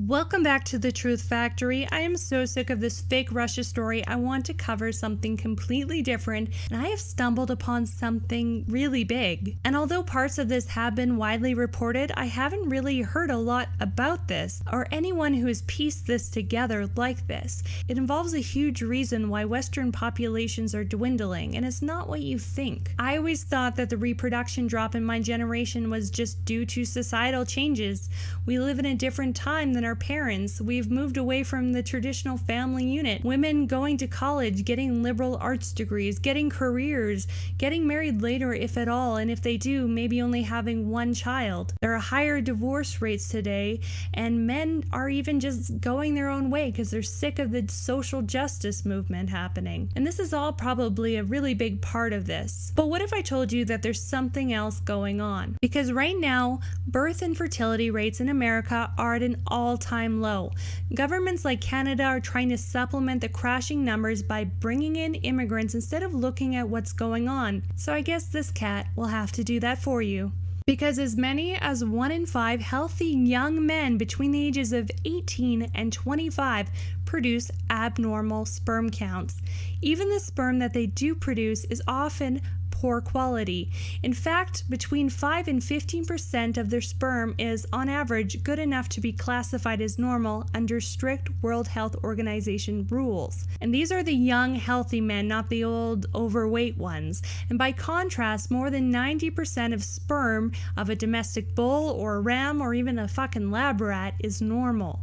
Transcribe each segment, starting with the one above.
Welcome back to the Truth Factory. I am so sick of this fake Russia story. I want to cover something completely different, and I have stumbled upon something really big. And although parts of this have been widely reported, I haven't really heard a lot about this, or anyone who has pieced this together like this. It involves a huge reason why Western populations are dwindling, and it's not what you think. I always thought that the reproduction drop in my generation was just due to societal changes. We live in a different time than our parents. We've moved away from the traditional family unit. Women going to college, getting liberal arts degrees, getting careers, getting married later if at all, and if they do, maybe only having one child. There are higher divorce rates today, and men are even just going their own way because they're sick of the social justice movement happening. And this is all probably a really big part of this. But what if I told you that there's something else going on? Because right now, birth and fertility rates in America are at an all-time low. Governments like Canada are trying to supplement the crashing numbers by bringing in immigrants instead of looking at what's going on. So I guess this cat will have to do that for you. Because as many as 1 in 5 healthy young men between the ages of 18 and 25 produce abnormal sperm counts. Even the sperm that they do produce is often poor quality. In fact, between 5 and 15% of their sperm is, on average, good enough to be classified as normal under strict World Health Organization rules. And these are the young, healthy men, not the old, overweight ones. And by contrast, more than 90% of sperm of a domestic bull or a ram or even a fucking lab rat is normal.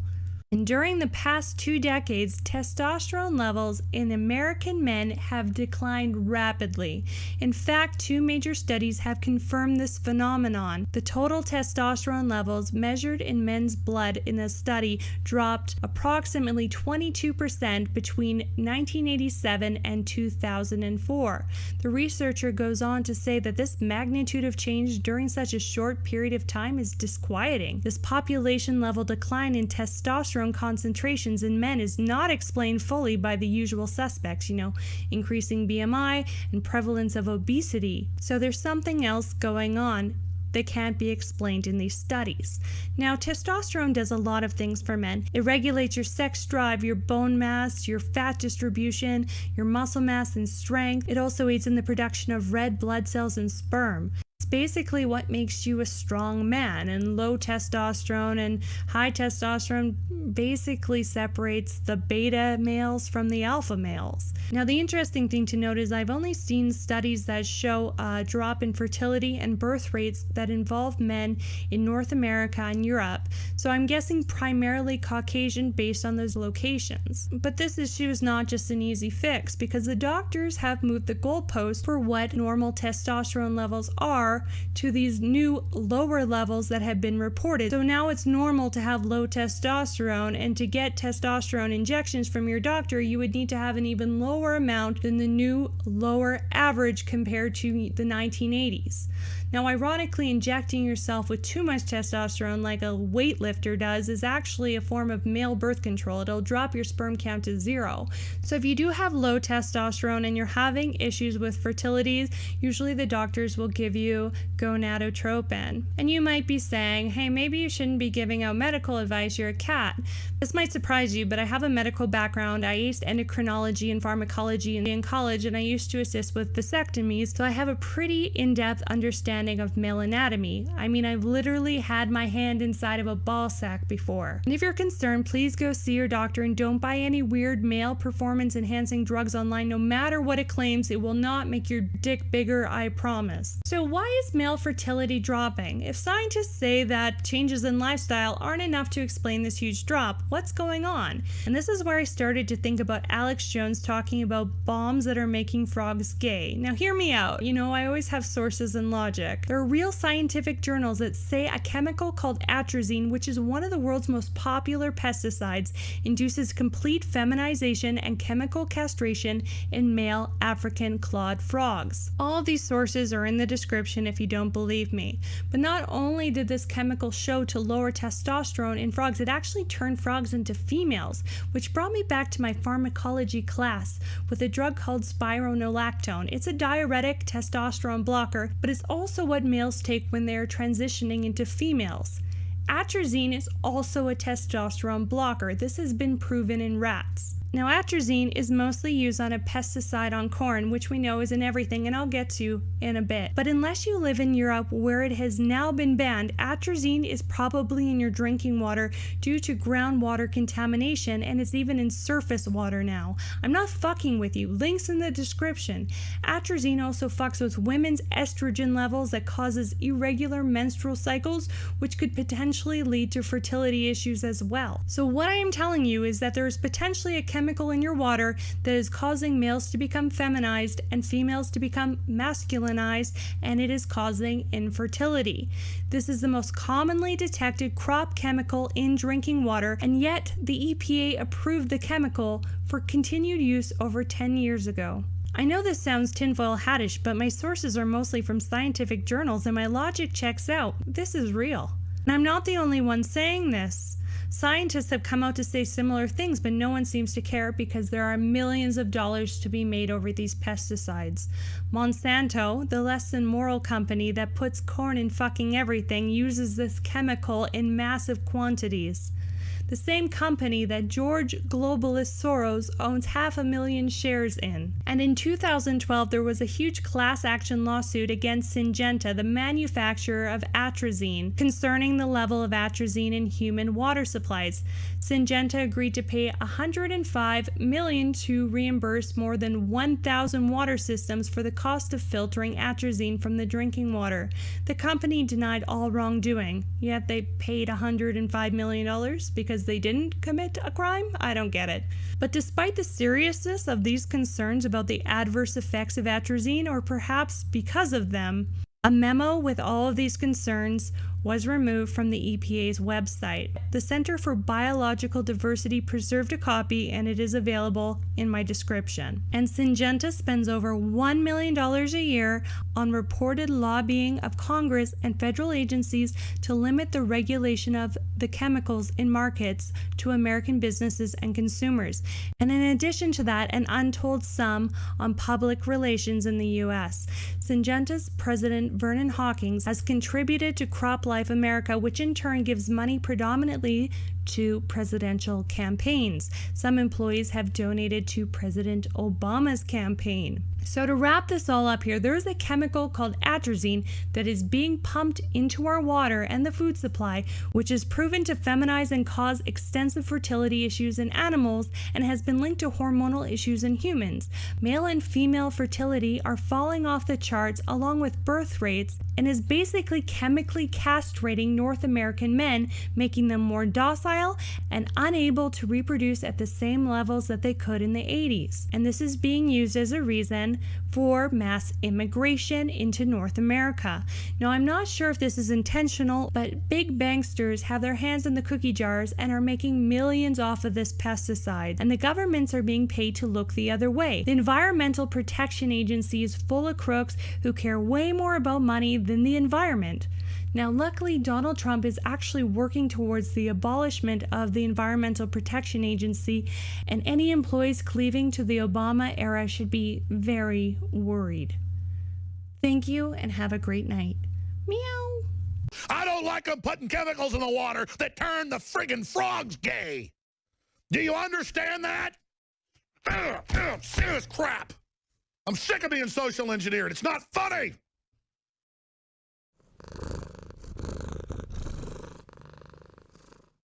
And during the past 2 decades, testosterone levels in American men have declined rapidly. In fact, 2 major studies have confirmed this phenomenon. The total testosterone levels measured in men's blood in a study dropped approximately 22% between 1987 and 2004. The researcher goes on to say that this magnitude of change during such a short period of time is disquieting. This population level decline in testosterone concentrations in men is not explained fully by the usual suspects, increasing BMI and prevalence of obesity. So there's something else going on that can't be explained in these studies. Now, testosterone does a lot of things for men. It regulates your sex drive, your bone mass, your fat distribution, your muscle mass and strength. It also aids in the production of red blood cells and sperm. It's basically what makes you a strong man, and low testosterone and high testosterone basically separates the beta males from the alpha males. Now, the interesting thing to note is I've only seen studies that show a drop in fertility and birth rates that involve men in North America and Europe, so I'm guessing primarily Caucasian based on those locations. But this issue is not just an easy fix, because the doctors have moved the goalpost for what normal testosterone levels are to these new lower levels that have been reported. So now it's normal to have low testosterone, and to get testosterone injections from your doctor, you would need to have an even lower amount than the new lower average compared to the 1980s. Now, ironically, injecting yourself with too much testosterone like a weightlifter does is actually a form of male birth control. It'll drop your sperm count to 0. So if you do have low testosterone and you're having issues with fertility, usually the doctors will give you gonadotropin. And you might be saying, hey, maybe you shouldn't be giving out medical advice, you're a cat. This might surprise you, but I have a medical background. I aced endocrinology and pharmacology in college, and I used to assist with vasectomies, so I have a pretty in-depth understanding of male anatomy. I mean, I've literally had my hand inside of a ball sack before. And if you're concerned, please go see your doctor and don't buy any weird male performance enhancing drugs online. No matter what it claims, it will not make your dick bigger, I promise. So why is male fertility dropping? If scientists say that changes in lifestyle aren't enough to explain this huge drop, what's going on? And this is where I started to think about Alex Jones talking about bombs that are making frogs gay. Now hear me out. I always have sources and logic. There are real scientific journals that say a chemical called Atrazine, which is one of the world's most popular pesticides, induces complete feminization and chemical castration in male African clawed frogs. All of these sources are in the description if you don't believe me. But not only did this chemical show to lower testosterone in frogs, it actually turned frogs into females, which brought me back to my pharmacology class with a drug called spironolactone. It's a diuretic testosterone blocker, but it's also what males take when they are transitioning into females. Atrazine is also a testosterone blocker. This has been proven in rats. Now, atrazine is mostly used on a pesticide on corn, which we know is in everything, and I'll get to in a bit. But unless you live in Europe where it has now been banned, atrazine is probably in your drinking water due to groundwater contamination, and it's even in surface water now. I'm not fucking with you. Links in the description. Atrazine also fucks with women's estrogen levels that causes irregular menstrual cycles, which could potentially lead to fertility issues as well. So what I am telling you is that there is potentially a chemical in your water that is causing males to become feminized and females to become masculinized, and it is causing infertility. This is the most commonly detected crop chemical in drinking water, and yet the EPA approved the chemical for continued use over 10 years ago. I know this sounds tinfoil hattish, but my sources are mostly from scientific journals and my logic checks out. This is real. And I'm not the only one saying this. Scientists have come out to say similar things, but no one seems to care because there are millions of dollars to be made over these pesticides. Monsanto, the less than moral company that puts corn in fucking everything, uses this chemical in massive quantities. The same company that George Globalist Soros owns 500,000 shares in. And in 2012, there was a huge class action lawsuit against Syngenta, the manufacturer of Atrazine, concerning the level of atrazine in human water supplies. Syngenta agreed to pay $105 million to reimburse more than 1,000 water systems for the cost of filtering atrazine from the drinking water. The company denied all wrongdoing, yet they paid $105 million because they didn't commit a crime? I don't get it. But despite the seriousness of these concerns about the adverse effects of atrazine, or perhaps because of them, a memo with all of these concerns was removed from the EPA's website. The Center for Biological Diversity preserved a copy, and it is available in my description. And Syngenta spends over $1 million a year on reported lobbying of Congress and federal agencies to limit the regulation of the chemicals in markets to American businesses and consumers. And in addition to that, an untold sum on public relations in the U.S. Syngenta's president, Vernon Hawkins, has contributed to Crop Life America, which in turn gives money predominantly to presidential campaigns. Some employees have donated to President Obama's campaign. So to wrap this all up here, there is a chemical called atrazine that is being pumped into our water and the food supply, which is proven to feminize and cause extensive fertility issues in animals and has been linked to hormonal issues in humans. Male and female fertility are falling off the charts along with birth rates, and is basically chemically castrating North American men, making them more docile and unable to reproduce at the same levels that they could in the 80s. And this is being used as a reason for mass immigration into North America. Now, I'm not sure if this is intentional, but big banksters have their hands in the cookie jars and are making millions off of this pesticide, and the governments are being paid to look the other way. The Environmental Protection Agency is full of crooks who care way more about money than the environment. Now, luckily, Donald Trump is actually working towards the abolishment of the Environmental Protection Agency, and any employees cleaving to the Obama era should be very worried. Thank you, and have a great night. Meow. I don't like them putting chemicals in the water that turn the friggin' frogs gay. Do you understand that? Serious crap. I'm sick of being social engineered. It's not funny.